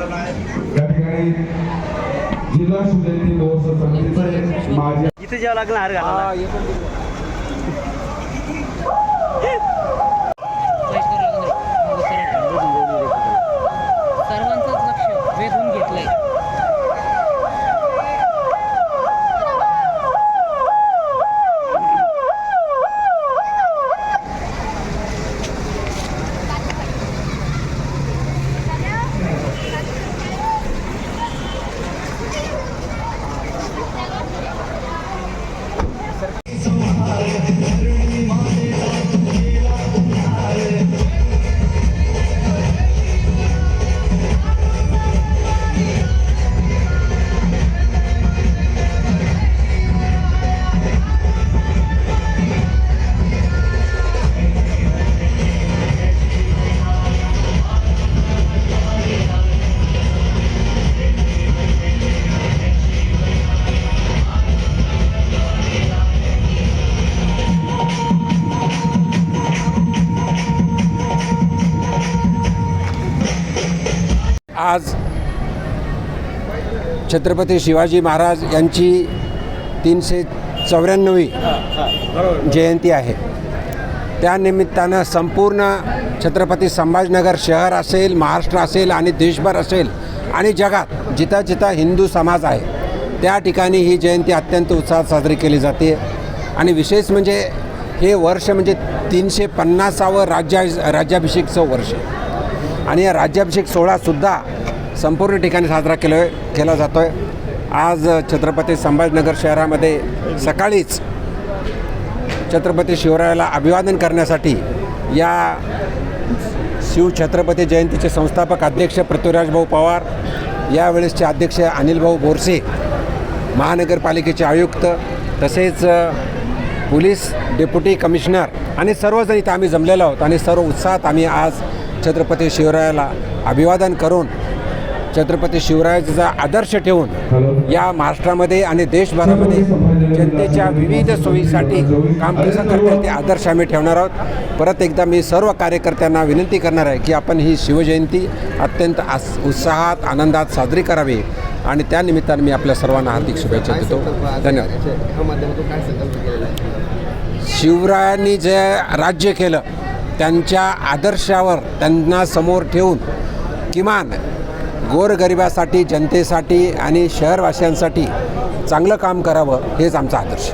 या ठिकाणी जिल्हा शिवजयंती महोत्सव समितीचे माझे इथे जेव्हा लागणार सर्वांचंच लक्ष वेधून घेतलंय. आज छत्रपती शिवाजी महाराज यांची 394वी जयंती आहे. त्यानिमित्तानं संपूर्ण छत्रपती संभाजीनगर शहर असेल, महाराष्ट्र असेल आणि देशभर असेल आणि जगात जिथं जिथं हिंदू समाज आहे त्या ठिकाणी ही जयंती अत्यंत उत्साहात साजरी केली जाते. आणि विशेष म्हणजे हे वर्ष म्हणजे 350वा राज्याभिषेकचं वर्ष आणि या राज्याभिषेक सोहळासुद्धा संपूर्ण ठिकाणी साजरा केला जातो आहे. आज छत्रपती संभाजीनगर शहरामध्ये सकाळीच छत्रपती शिवरायाला अभिवादन करण्यासाठी या शिवछत्रपती जयंतीचे संस्थापक अध्यक्ष पृथ्वीराजभाऊ पवार, यावेळेसचे अध्यक्ष अनिलभाऊ बोरसे, महानगरपालिकेचे आयुक्त तसेच पोलीस डेप्युटी कमिशनर आणि सर्वजण इथं आम्ही जमलेलो आहोत आणि सर्व उत्साहात आम्ही आज छत्रपती शिवरायाला अभिवादन करून छत्रपती शिवरायाचा आदर्श ठेवून या महाराष्ट्रामध्ये आणि देशभरामध्ये जनतेच्या विविध सोयीसाठी काम कसं करता येईल ते आदर्श आम्ही ठेवणार आहोत. परत एकदा मी सर्व कार्यकर्त्यांना विनंती करणार आहे की आपण ही शिवजयंती अत्यंत उत्साहात आनंदात साजरी करावी आणि त्यानिमित्तानं मी आपल्या सर्वांना हार्दिक शुभेच्छा देतो. धन्यवाद. शिवरायांनी जे राज्य केलं त्यांच्या आदर्शावर त्यांना समोर ठेवून किमान गोरगरिबासाठी, जनतेसाठी आणि शहरवासियांसाठी चांगलं काम करावं हेच आमचा आदर्श.